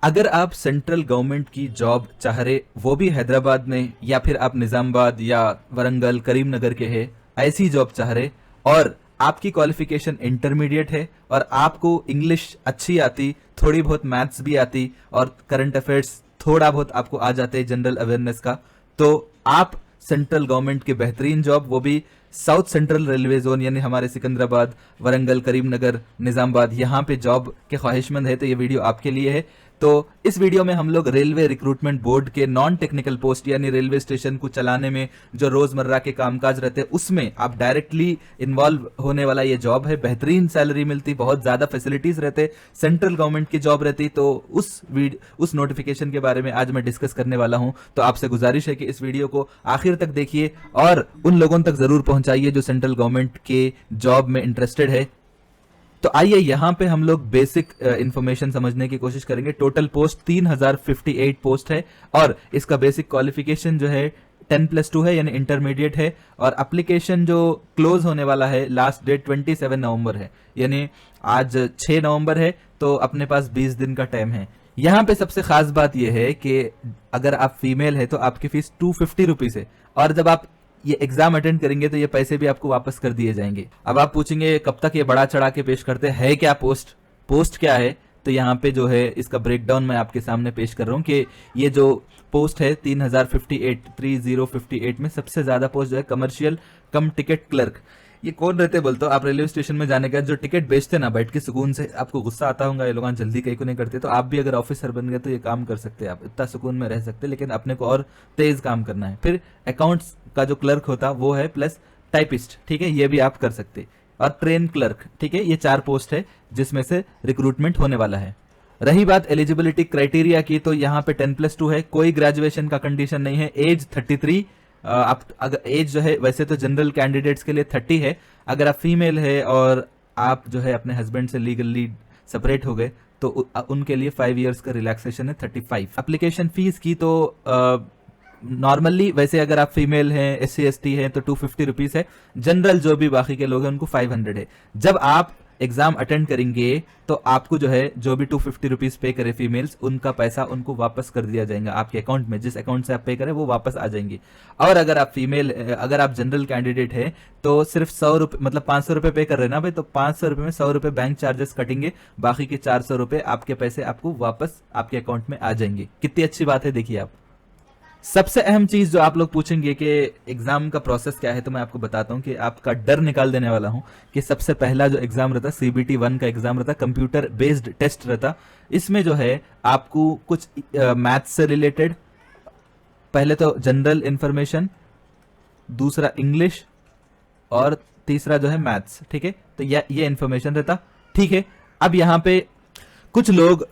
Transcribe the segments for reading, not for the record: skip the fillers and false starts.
अगर आप central government की जॉब चाह रहे, वो भी हैदराबाद में, या फिर आप निजामाबाद या वरंगल करीमनगर के हैं, ऐसी जॉब चाह रहे, और आपकी क्वालिफिकेशन इंटरमीडिएट है और आपको इंग्लिश अच्छी आती, थोड़ी बहुत मैथ्स भी आती और करंट अफेयर्स थोड़ा बहुत आपको आ जाते जनरल अवेयरनेस का, तो आप सेंट्रल गवर्नमेंट की बेहतरीन जॉब, वो भी साउथ सेंट्रल रेलवे जोन यानी हमारे सिकंदराबाद, वरंगल, करीमनगर, निजामाबाद, यहाँ पे जॉब के ख्वाहिशमंद है तो ये वीडियो आपके लिए है। तो इस वीडियो में हम लोग रेलवे रिक्रूटमेंट बोर्ड के नॉन टेक्निकल पोस्ट यानी रेलवे स्टेशन को चलाने में जो रोजमर्रा के कामकाज रहते हैं उसमें आप डायरेक्टली इन्वॉल्व होने वाला ये जॉब है। बेहतरीन सैलरी मिलती, बहुत ज्यादा फैसिलिटीज रहते, सेंट्रल गवर्नमेंट की जॉब रहती। तो उस नोटिफिकेशन के बारे में आज मैं डिस्कस करने वाला हूं। तो आपसे गुजारिश है कि इस वीडियो को आखिर तक देखिए और उन लोगों तक जरूर पहुंचाइए जो सेंट्रल गवर्नमेंट के जॉब में इंटरेस्टेड है। तो आइए यहाँ पे हम लोग बेसिक इंफॉर्मेशन समझने की कोशिश करेंगे। टोटल पोस्ट 3058 पोस्ट है और इसका बेसिक क्वालिफिकेशन जो है 10+2 है यानी इंटरमीडिएट है। और एप्लीकेशन जो क्लोज होने वाला है, लास्ट डेट 27 नवंबर है, यानी आज 6 नवंबर है, तो अपने पास 20 दिन का टाइम है। यहाँ पे सबसे खास बात यह है कि अगर आप फीमेल है तो आपकी फीस 250 रुपीज है, और जब आप ये एग्जाम अटेंड करेंगे तो ये पैसे भी आपको वापस कर दिए जाएंगे। अब आप पूछेंगे कब तक ये बड़ा चढ़ा के पेश करते हैं, क्या पोस्ट क्या है? तो यहाँ पे जो है इसका ब्रेकडाउन मैं आपके सामने पेश कर रहा हूँ कि ये जो पोस्ट है 3058 में सबसे ज्यादा पोस्ट जो है कमर्शियल कम टिकट क्लर्क। ये कौन रहते बोलते हो? आप रेलवे स्टेशन में जाने का जो टिकट बेचते ना बैठ के सुकून से, आपको गुस्सा आता होगा ये लोग जल्दी कहीं को नहीं करते, तो आप भी अगर ऑफिसर बन गए तो ये काम कर सकते हैं, आप इतना सुकून में रह सकते, लेकिन अपने को और तेज काम करना है। फिर अकाउंट्स का जो क्लर्क होता वो है, प्लस टाइपिस्ट, ठीक है, ये भी आप कर सकते, और ट्रेन क्लर्क, ठीक है। ये 4 पोस्ट है जिसमें से रिक्रूटमेंट होने वाला है। रही बात एलिजिबिलिटी क्राइटेरिया की, तो यहाँ पे 10+2 है, कोई ग्रेजुएशन का कंडीशन नहीं है। एज 33, आप अगर एज जो है वैसे तो जनरल कैंडिडेट्स के लिए 30 है, अगर आप फीमेल है और आप जो है अपने हस्बैंड से लीगली सेपरेट हो गए तो उनके लिए 5 इयर्स का रिलैक्सेशन है 35। एप्लीकेशन फीस की तो नॉर्मली वैसे अगर आप फीमेल हैं, SC ST हैं तो 250 रुपीज है। जनरल जो भी बाकी के लोग हैं उनको 500 है। जब आप एग्जाम अटेंड करेंगे तो आपको जो है जो भी 250 रुपीज पे करे फीमेल्स, उनका पैसा उनको वापस कर दिया जाएगा आपके अकाउंट में, जिस अकाउंट से आप पे करें वो वापस आ जाएंगे। और अगर आप अगर आप जनरल कैंडिडेट है तो सिर्फ 100 रुपए, मतलब 500 रुपए पे कर रहे ना भाई, तो 500 रुपए में 100 रुपए बैंक चार्जेस कटेंगे, बाकी के 400 रुपए आपके पैसे आपको वापस आपके अकाउंट में आ जाएंगे। कितनी अच्छी बात है, देखिए आप। सबसे अहम चीज जो आप लोग पूछेंगे कि एग्जाम का प्रोसेस क्या है, तो मैं आपको बताता हूं कि आपका डर निकाल देने वाला हूं कि सबसे पहला जो एग्जाम रहता CBT 1 का एग्जाम रहता, कंप्यूटर बेस्ड टेस्ट रहता। इसमें जो है आपको कुछ मैथ्स से रिलेटेड, पहले तो जनरल इंफॉर्मेशन, दूसरा इंग्लिश और तीसरा जो है मैथ्स, ठीक है। तो ये इंफॉर्मेशन रहता, ठीक है। अब यहाँ पे कुछ लोग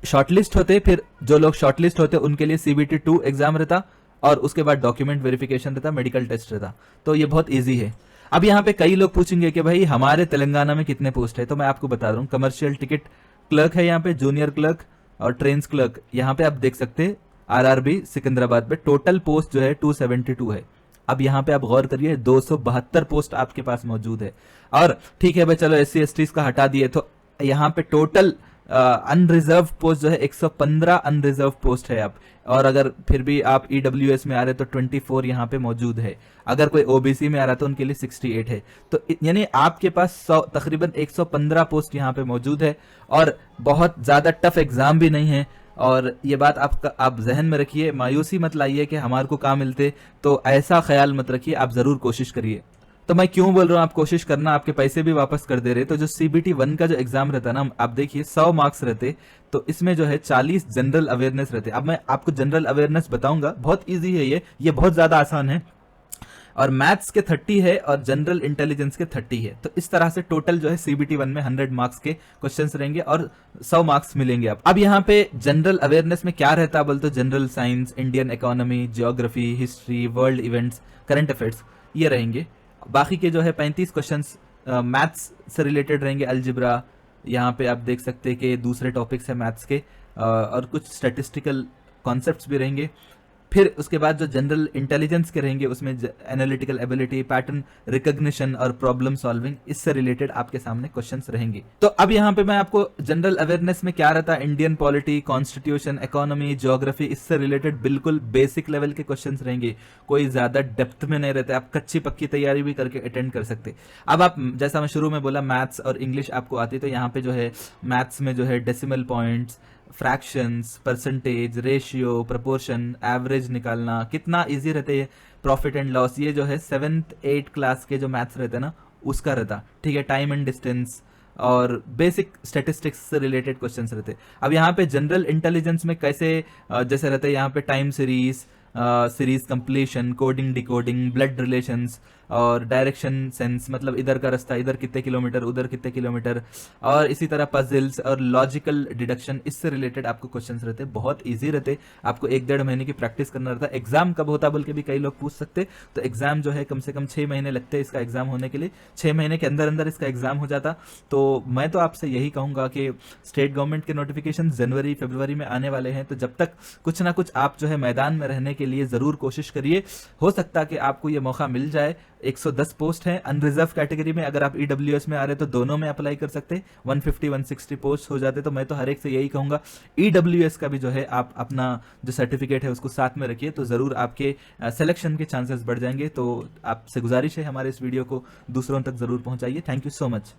शॉर्टलिस्ट होते, फिर जो लोग शॉर्टलिस्ट होते उनके लिए CBT 2 एग्जाम रहता, और उसके बाद डॉक्यूमेंट वेरिफिकेशन रहता, मेडिकल टेस्ट रहता। तो ये बहुत इजी है। अब यहाँ पे कई लोग पूछेंगे कि भाई हमारे तेलंगाना में कितने पोस्ट है, तो मैं आपको बता रहा हूँ। कमर्शियल टिकट क्लर्क है यहाँ पे, जूनियर क्लर्क और ट्रेन क्लर्क, यहाँ पे आप देख सकते हैं RRB सिकंदराबाद पे टोटल पोस्ट जो है 272 है। अब यहाँ पे आप गौर करिए 272 पोस्ट आपके पास मौजूद है। और ठीक है भाई, चलो SC ST का हटा दिए, तो यहाँ पे टोटल अनरिजर्व पोस्ट जो है 115 अनरिजर्व पोस्ट है आप। और अगर फिर भी आप EWS में आ रहे तो 24 यहाँ पे मौजूद है। अगर कोई OBC में आ रहा तो उनके लिए 68 है। तो यानी आपके पास तकरीबन 115 पोस्ट यहाँ पे मौजूद है, और बहुत ज्यादा टफ एग्जाम भी नहीं है। और ये बात आप जहन में रखिए, मायूसी मत लाइए कि हमारे को काम मिलते, तो ऐसा ख्याल मत रखिए, आप जरूर कोशिश करिए। तो मैं क्यों बोल रहा हूँ आप कोशिश करना, आपके पैसे भी वापस कर दे रहे। तो जो CBT 1 का जो एग्जाम रहता है ना, आप देखिए 100 मार्क्स रहते, तो इसमें जो है 40 जनरल अवेयरनेस रहते। अब मैं आपको जनरल अवेयरनेस बताऊंगा, बहुत इजी है, ये बहुत ज्यादा आसान है। और मैथ्स के 30 है और जनरल इंटेलिजेंस के 30 है। तो इस तरह से टोटल जो है CBT 1 में 100 मार्क्स के क्वेश्चंस रहेंगे और 100 मार्क्स मिलेंगे आप। अब यहाँ पे जनरल अवेयरनेस में क्या रहता है बोलते, general science, Indian economy, geography, history, world events, current affairs, ये रहेंगे। बाकी के जो है 35 क्वेश्चंस मैथ्स से रिलेटेड रहेंगे। अलजिब्रा, यहाँ पे आप देख सकते हैं कि दूसरे टॉपिक्स है मैथ्स के, और कुछ स्टैटिस्टिकल कॉन्सेप्ट्स भी रहेंगे। फिर उसके बाद जो जनरल इंटेलिजेंस के रहेंगे उसमें एनालिटिकल एबिलिटी, पैटर्न रिकॉग्निशन और प्रॉब्लम सॉल्विंग, इससे रिलेटेड आपके सामने क्वेश्चंस रहेंगे। तो अब यहाँ पे मैं आपको जनरल अवेयरनेस में क्या रहता है, Indian polity, constitution, economy, geography, इससे रिलेटेड बिल्कुल बेसिक लेवल के क्वेश्चंस रहेंगे, कोई ज्यादा डेप्थ में नहीं रहते, आप कच्ची पक्की तैयारी भी करके अटेंड कर सकते। अब आप, जैसा मैं शुरू में बोला, मैथ्स और इंग्लिश आपको आती है, तो यहाँ पे जो है मैथ्स में जो है decimal points, fractions, percentage, ratio, proportion, average निकालना कितना इजी रहते हैं, प्रॉफिट एंड लॉस, ये जो है 7th 8th क्लास के जो मैथ्स रहते हैं ना उसका रहता, ठीक है। टाइम एंड डिस्टेंस और बेसिक स्टैटिस्टिक्स से रिलेटेड क्वेश्चंस रहते। अब यहाँ पे जनरल इंटेलिजेंस में कैसे जैसे रहते हैं यहाँ पे time series, series completion, coding decoding, blood relations और डायरेक्शन सेंस, मतलब इधर का रास्ता, इधर कितने किलोमीटर, उधर कितने किलोमीटर, और इसी तरह पजल्स और लॉजिकल डिडक्शन, इससे रिलेटेड आपको क्वेश्चंस रहते, बहुत इजी रहते। आपको 1-1.5 महीने की प्रैक्टिस करना रहता है। एग्जाम कब होता बोल के भी कई लोग पूछ सकते, तो एग्जाम जो है कम से कम 6 महीने लगते हैं इसका एग्जाम होने के लिए, 6 महीने के अंदर अंदर इसका एग्जाम हो जाता। तो मैं तो आपसे यही कहूंगा कि स्टेट गवर्नमेंट के नोटिफिकेशन जनवरी फरवरी में आने वाले हैं, तो जब तक कुछ ना कुछ आप जो है मैदान में रहने के लिए जरूर कोशिश करिए। हो सकता है कि आपको ये मौका मिल जाए। 110 पोस्ट हैं अनरिजर्व कैटेगरी में, अगर आप ईडब्ल्यूएस में आ रहे तो दोनों में अप्लाई कर सकते, 150-160 पोस्ट हो जाते। तो मैं तो हर एक से यही कहूंगा, ईडब्ल्यूएस का भी जो है आप अपना जो सर्टिफिकेट है उसको साथ में रखिए, तो जरूर आपके सिलेक्शन के चांसेस बढ़ जाएंगे। तो आपसे गुजारिश है हमारे इस वीडियो को दूसरों तक जरूर पहुंचाइए। Thank you so much.